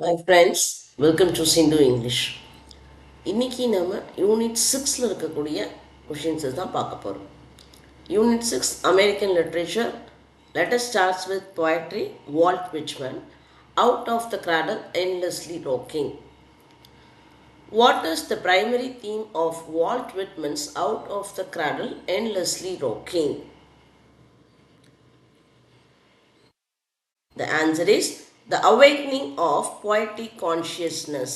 Hi friends, welcome to Sindhu English. இன்னைக்கு நம்ம unit 6ல இருக்கக்கூடிய கொஷின்ஸ் தான் பார்க்க போகிறோம். Unit 6 American literature. Let us start with poetry. Walt Whitman, Out of the Cradle, Endlessly Rocking. What is the primary theme of Walt Whitman's Out of the Cradle, Endlessly Rocking? The answer is the awakening of poetic consciousness.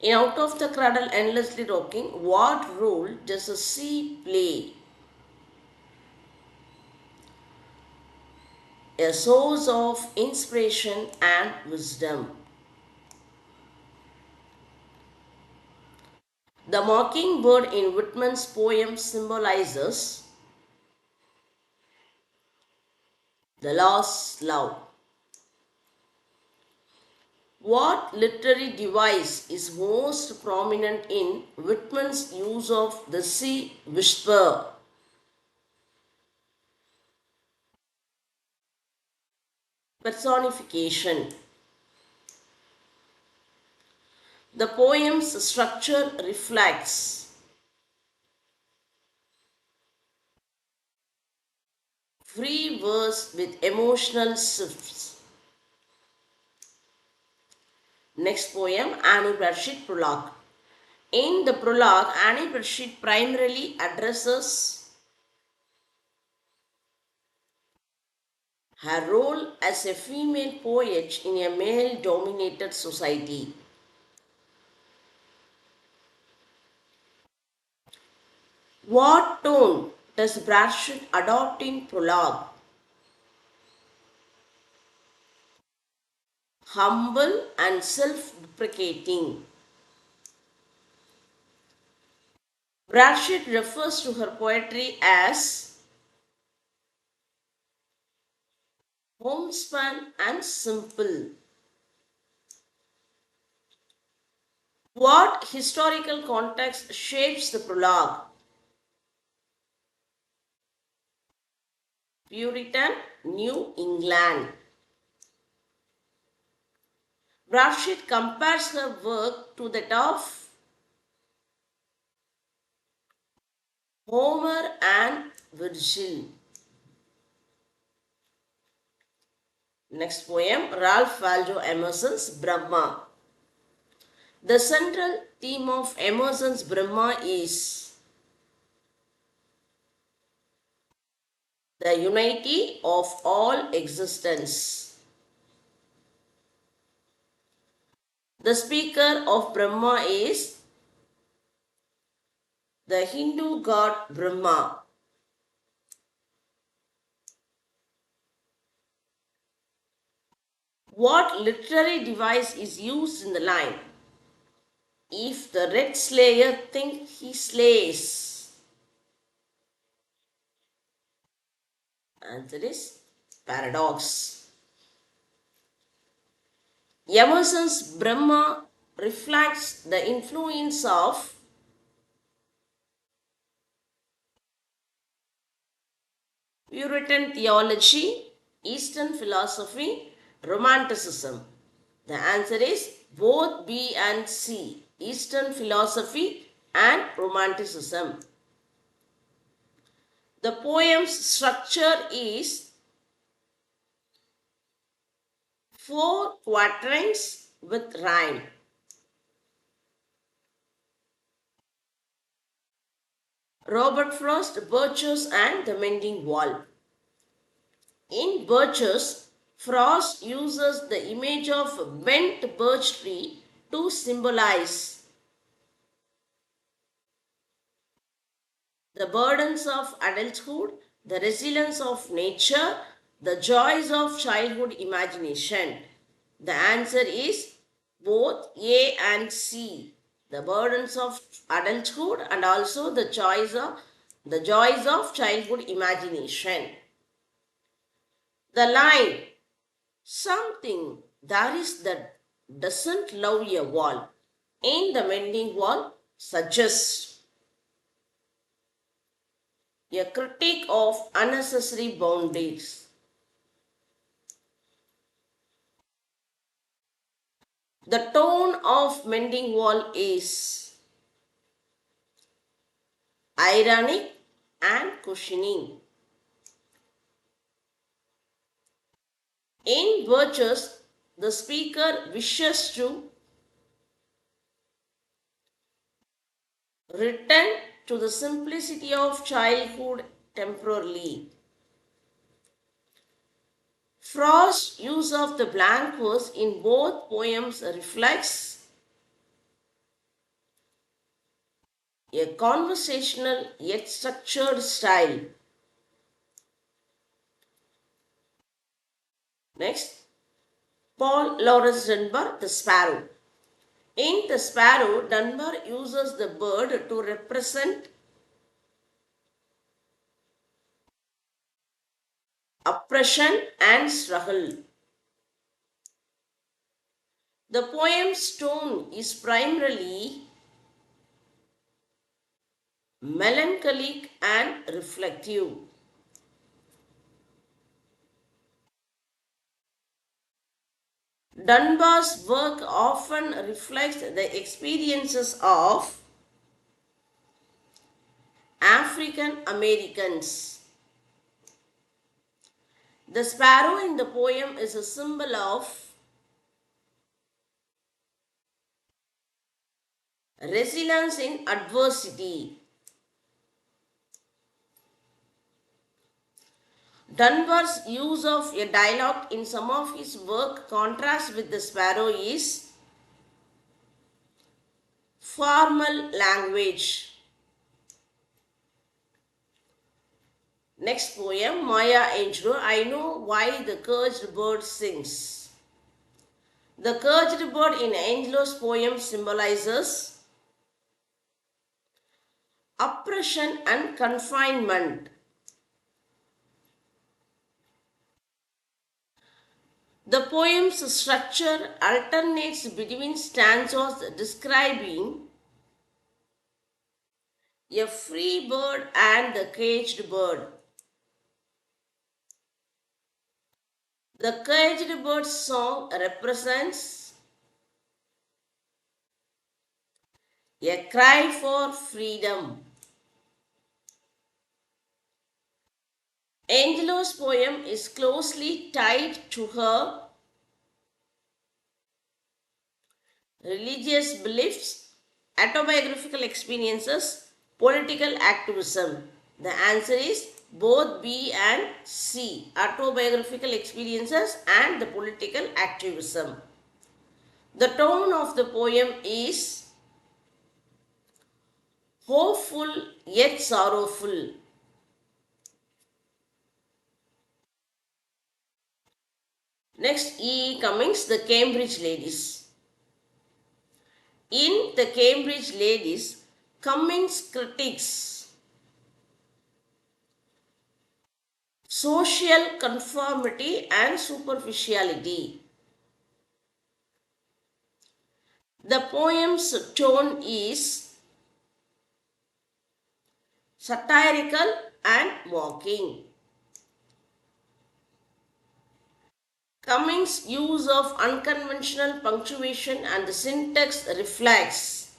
In Out of the Cradle, Endlessly Rocking, what role does the sea play? A source of inspiration and wisdom. The mockingbird in Whitman's poem symbolizes the lost love. What literary device is most prominent in Whitman's use of the sea whisper? Personification. The poem's structure reflects free verse with emotional shifts. Next poem, Annie Bradstreet prologue. In the prologue, Annie Bradstreet primarily addresses her role as a female poet in a male-dominated society. What tone does Bradstreet adopt in prologue? Humble and self-deprecating. Bradstreet refers to her poetry as homespun and simple. What historical context shapes the prologue? Puritan New England. Bradstreet compares her work to that of Homer and Virgil. Next poem, Ralph Waldo Emerson's Brahma. The central theme of Emerson's Brahma is the unity of all existence. The speaker of Brahma is the Hindu god Brahma. What literary device is used in the line? If the red slayer think he slays. Answer is paradox. Emerson's Brahma reflects the influence of Puritan theology, Eastern philosophy, Romanticism. The answer is both B and C, Eastern philosophy and Romanticism. The poem's structure is 4 quatrains with rhyme. Robert Frost, Birches and the Mending Wall. In Birches, Frost uses the image of a bent birch tree to symbolize the burdens of adulthood, the resilience of nature, the joys of childhood imagination. The answer is both A and C. The burdens of adulthood and also the joys of childhood imagination. The line, something there is that doesn't love a wall, in the mending wall, suggests a critique of unnecessary boundaries. The tone of Mending Wall is ironic and questioning. In Virtues, the speaker wishes to return to the simplicity of childhood temporarily. Frost's use of the blank verse in both poems reflects a conversational yet structured style. Next, Paul Laurence Dunbar, The Sparrow. In The Sparrow, Dunbar uses the bird to represent oppression and struggle. The poem's tone is primarily melancholic and reflective. Dunbar's work often reflects the experiences of African Americans. The sparrow in the poem is a symbol of resilience in adversity. Dunbar's use of a dialogue in some of his work contrasts with the sparrow is formal language. Next poem, Maya Angelou, I Know Why the Caged Bird Sings. The caged bird in Angelou's poem symbolizes oppression and confinement. The poem's structure alternates between stanzas describing a free bird and the caged bird. The caged bird's song represents a cry for freedom. Angelou's poem is closely tied to her religious beliefs, autobiographical experiences, political activism. The answer is both B and C, autobiographical experiences and the political activism. The tone of the poem is hopeful yet sorrowful. Next, E. Cummings, The Cambridge Ladies. In The Cambridge Ladies, Cummings critiques social conformity and superficiality. The poem's tone is satirical and mocking. Cummings' use of unconventional punctuation and the syntax reflects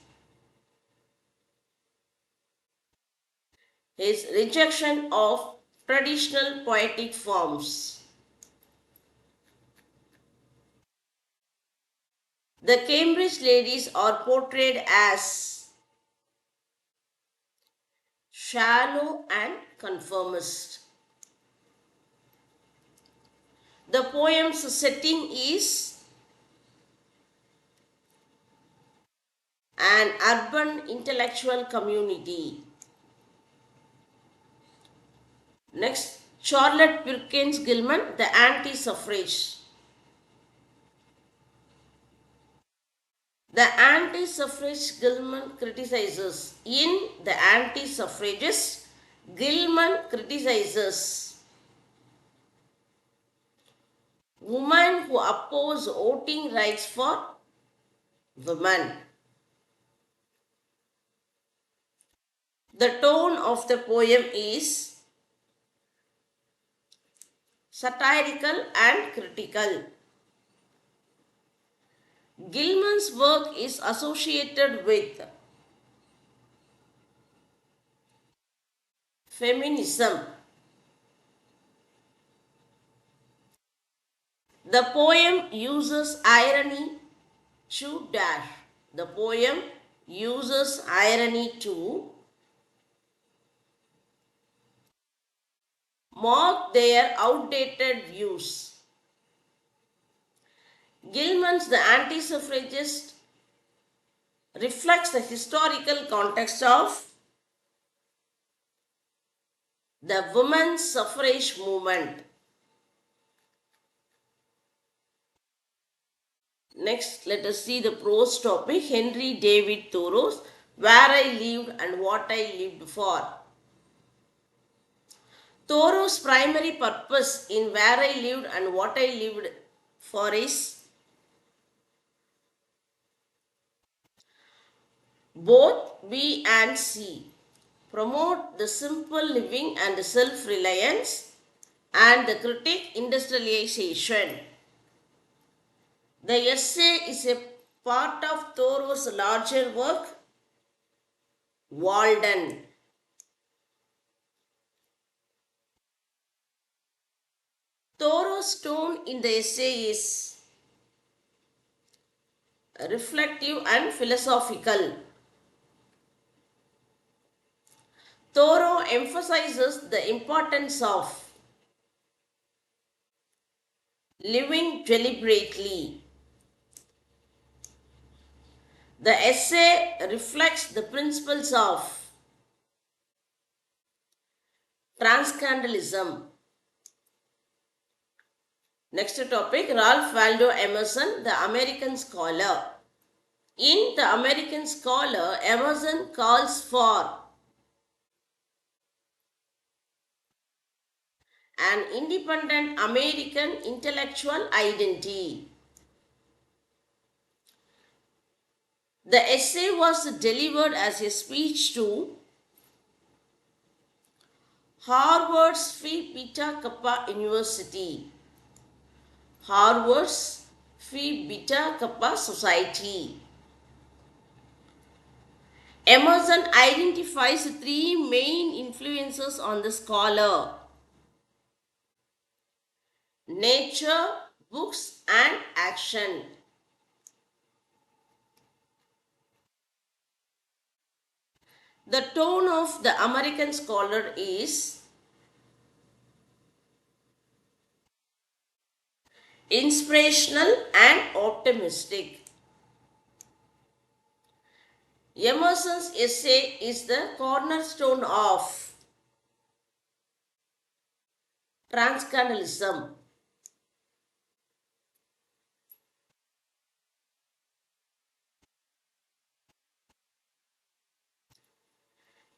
his rejection of traditional poetic forms. The Cambridge ladies are portrayed as shallow and conformist. The poem's setting is an urban intellectual community. Next, Charlotte Perkins Gilman, The Anti-Suffrage. The anti-suffrage Gilman criticizes. In The Anti-Suffragist, Gilman criticizes women who oppose voting rights for women. The tone of the poem is satirical and critical. Gilman's work is associated with feminism. The poem uses irony to dash. The poem uses irony to mock their outdated views. Gilman's The Anti-Suffragist reflects the historical context of the women's suffrage movement. Next, let us see the prose topic. Henry David Thoreau's Where I Lived and What I Lived For. Thoreau's primary purpose in Where I Lived and What I Lived For is both B and C. Promote the simple living and self-reliance and the critique industrialization. The essay is a part of Thoreau's larger work, Walden. Thoreau's tone in the essay is reflective and philosophical. Thoreau emphasizes the importance of living deliberately. The essay reflects the principles of transcendentalism. Next topic, Ralph Waldo Emerson, the American scholar. In The American Scholar, Emerson calls for an independent American intellectual identity. The essay was delivered as a speech to Harvard's Phi Beta Kappa University, Harvard's Phi Beta Kappa Society. Emerson identifies three main influences on the scholar: nature, books, and action. The tone of the American scholar is inspirational and optimistic. Emerson's essay is the cornerstone of transcendentalism.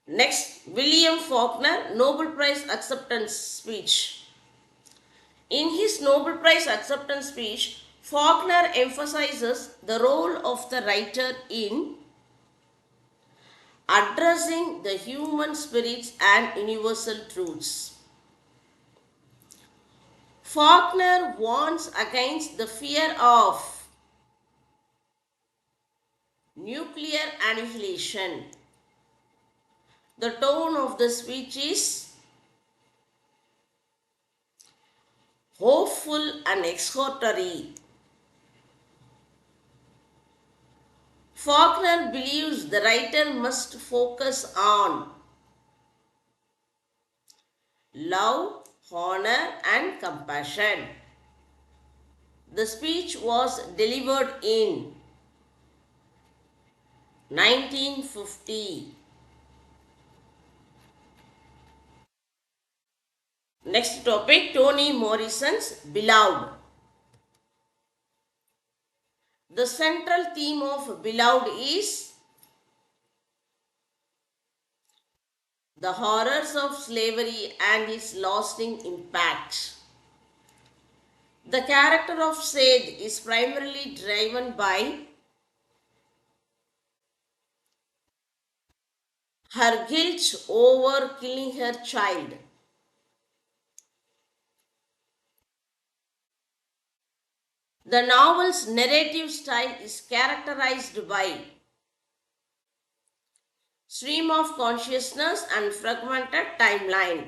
Next, William Faulkner, Nobel Prize acceptance speech. In his Nobel Prize acceptance speech, Faulkner emphasizes the role of the writer in addressing the human spirits and universal truths. Faulkner warns against the fear of nuclear annihilation. The tone of the speech is hopeful and exhortatory. Faulkner believes the writer must focus on love, honor, and compassion. The speech was delivered in 1950. Next topic, Toni Morrison's Beloved. The central theme of Beloved is the horrors of slavery and its lasting impact. The character of Sage is primarily driven by her guilt over killing her child. The The novel's narrative style is characterized by stream of consciousness and fragmented timeline.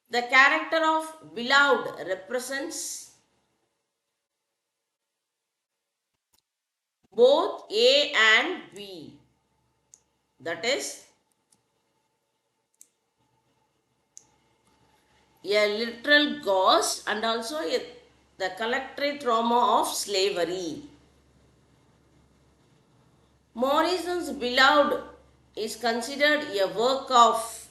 The character of beloved represents both A and B. That is, a literal ghost and also the collective trauma of slavery. Morrison's Beloved is considered a work of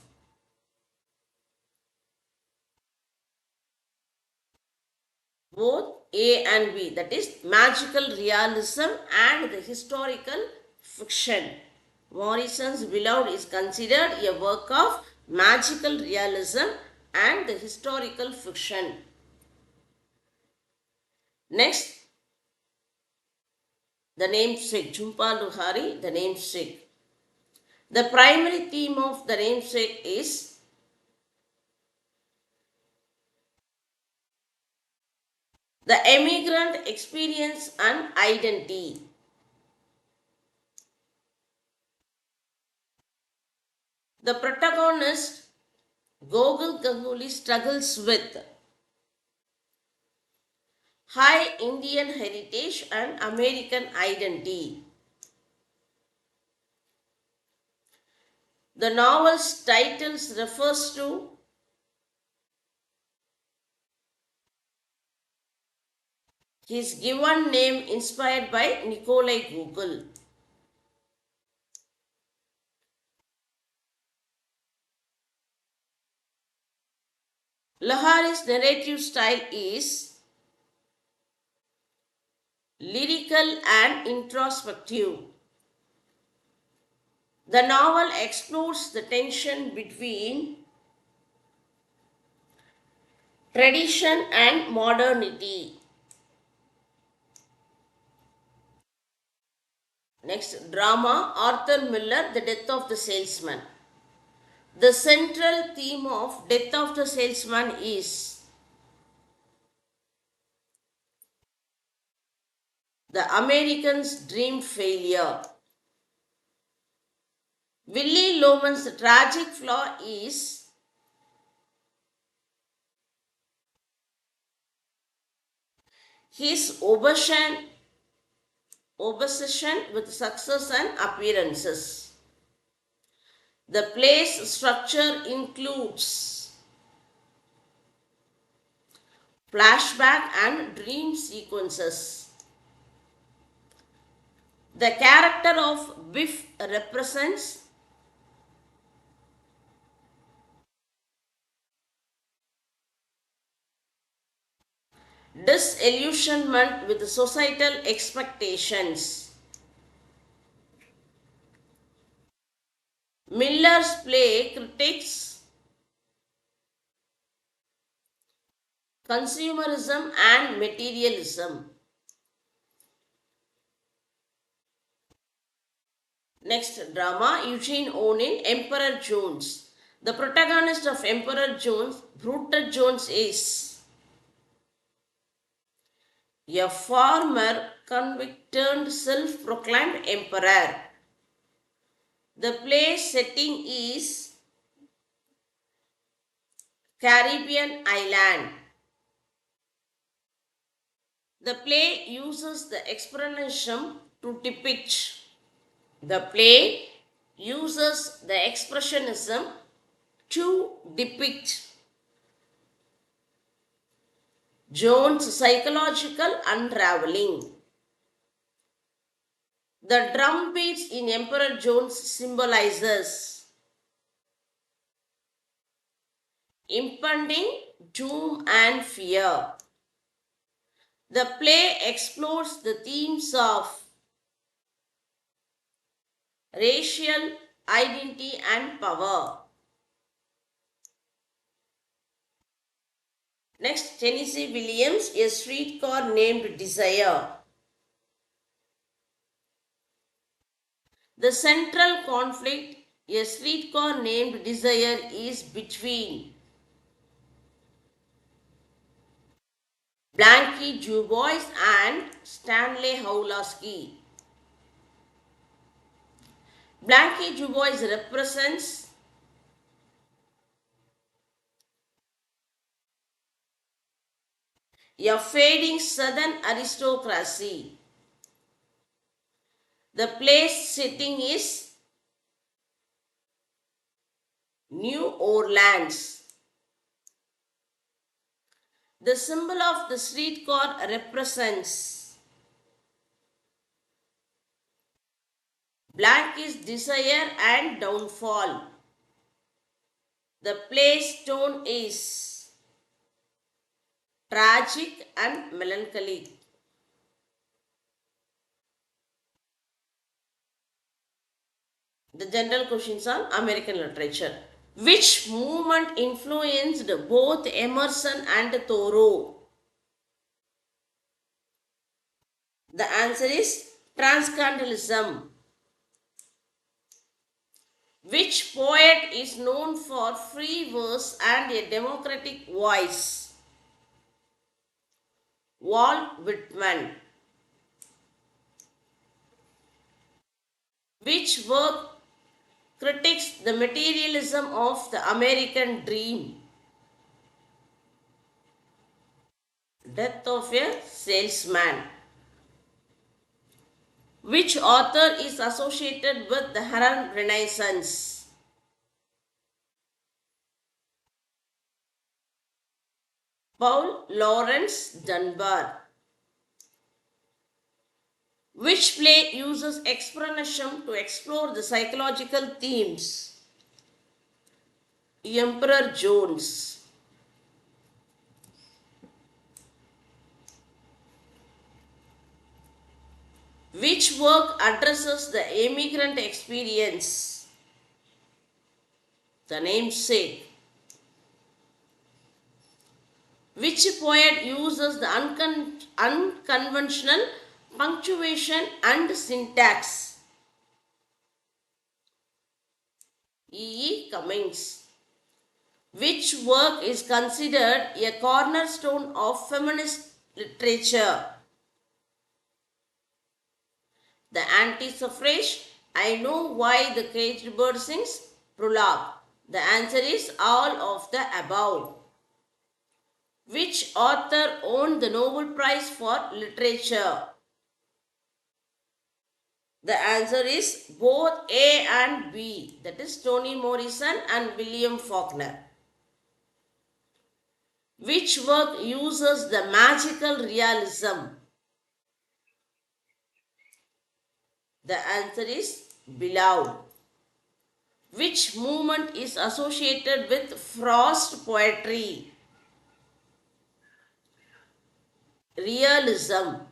both A and B, that is magical realism and the historical fiction. Morrison's Beloved is considered a work of magical realism and the historical fiction. Next, the namesake, Jhumpa Lahiri, the namesake. The primary theme of the namesake is the emigrant experience and identity. The protagonist, Gogol Ganguly, struggles with high Indian heritage and American identity. The novel's title refers to his given name inspired by Nikolai Gogol. Lahiri's narrative style is lyrical and introspective. The novel explores the tension between tradition and modernity. Next, drama, Arthur Miller, The Death of the Salesman. The central theme of Death of the Salesman is the American's dream failure. Willie Loman's tragic flaw is his obsession with success and appearances. The play's structure includes flashback and dream sequences. The character of Biff represents disillusionment with societal expectations. Miller's play critiques consumerism and materialism. Next, drama, Eugene O'Neill, Emperor Jones. The protagonist of Emperor Jones, Brutus Jones, is a former convicted self-proclaimed emperor. The play setting is Caribbean island. The play uses the expressionism to depict. The play uses the expressionism to depict Jones' psychological unraveling. The drum beats in Emperor Jones symbolizes impending doom and fear. The play explores the themes of racial identity and power. Next, Tennessee Williams, A Streetcar Named Desire. The central conflict, A Streetcar Named Desire, is between Blanky Dubois and Stanley Howlowski. Blanky Dubois represents a fading southern aristocracy. The place setting is New Orleans. The symbol of the streetcar represents black is desire and downfall. The play's tone is tragic and melancholic. The general questions on American literature. Which movement influenced both Emerson and Thoreau? The answer is Transcendentalism. Which poet is known for free verse and a democratic voice? Walt Whitman. Which work critiques the materialism of the American dream? Death of a Salesman. Which author is associated with the Harlem Renaissance? Paul Laurence Dunbar. Which play uses expressionism to explore the psychological themes? Emperor Jones. Which work addresses the immigrant experience? The Namesake. Which poet uses the unconventional punctuation and syntax? E. Cummings. Which work is considered a cornerstone of feminist literature? The Anti-Suffrage, I Know Why the Caged Bird Sings, prologue. The answer is all of the above. Which author won the Nobel Prize for Literature? The answer is both A and B. That is Toni Morrison and William Faulkner. Which work uses the magical realism? The answer is Beloved. Which movement is associated with frost poetry? Realism.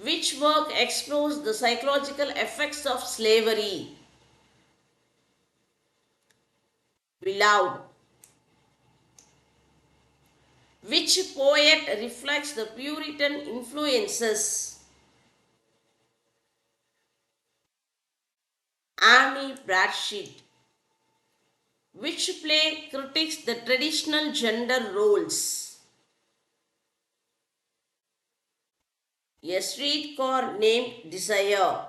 Which work explores the psychological effects of slavery? Beloved. Which poet reflects the Puritan influences? Annie Bradstreet. Which play critiques the traditional gender roles? A Streetcar Named Desire.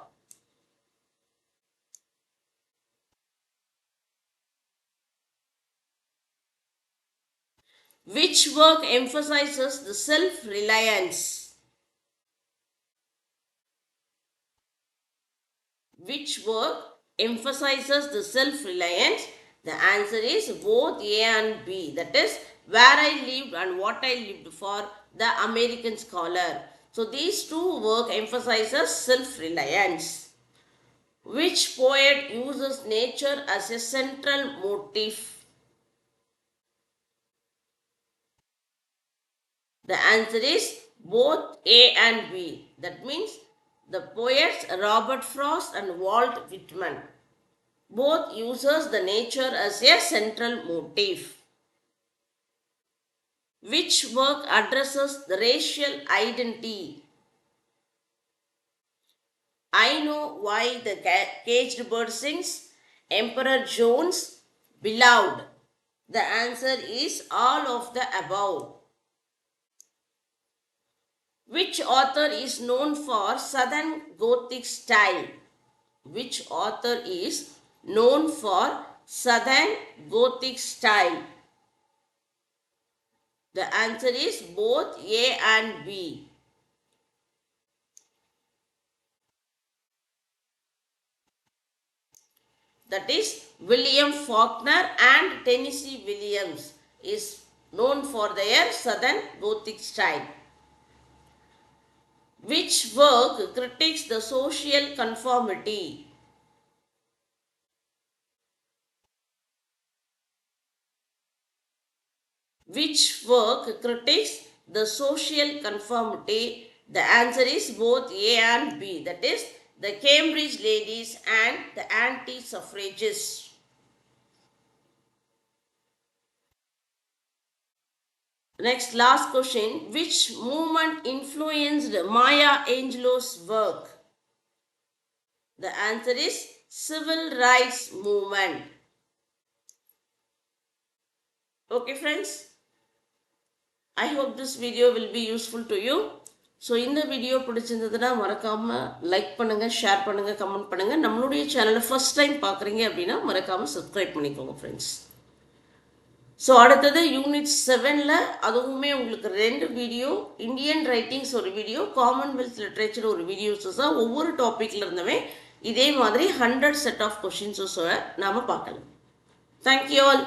Which work emphasizes the self-reliance? Which work emphasizes the self-reliance? The answer is both A and B. That is Where I Lived and What I Lived for the American Scholar. So these two work emphasizes self-reliance. Which poet uses nature as a central motif? The answer is both A and B. That means the poets Robert Frost and Walt Whitman both uses the nature as a central motif. Which work addresses the racial identity? I Know Why the Caged Bird Sings, Emperor Jones, Beloved. The answer is all of the above. Which author is known for Southern Gothic style? Which author is known for Southern Gothic style? The answer is both A and B. That is William Faulkner and Tennessee Williams is known for their Southern Gothic style. Which work critiques the social conformity? Which work critiques the social conformity? The answer is both A and B. That is the Cambridge Ladies and the Anti-Suffragists. Next, last question. Which movement influenced Maya Angelou's work? The answer is Civil Rights Movement. Okay friends, I hope this video will be useful to you. So இந்த video பிடிச்சிருந்ததுன்னா மறக்காமல் like பண்ணுங்கள், share பண்ணுங்கள், comment பண்ணுங்கள். நம்மளுடைய சேனலை first time பார்க்குறீங்க அப்படின்னா மறக்காமல் சப்ஸ்கிரைப் பண்ணிக்கோங்க ஃப்ரெண்ட்ஸ். ஸோ அடுத்தது யூனிட் 7ல் அதுவுமே உங்களுக்கு 2 வீடியோ, இந்தியன் ரைட்டிங்ஸ் ஒரு வீடியோ, காமன்வெல்த் லிட்ரேச்சர் ஒரு வீடியோஸஸாக ஒவ்வொரு டாப்பிக்கில் இருந்துமே இதே மாதிரி 100 செட் ஆஃப் கொஷின்ஸஸோட நாம் பார்க்கலாம். Thank you all.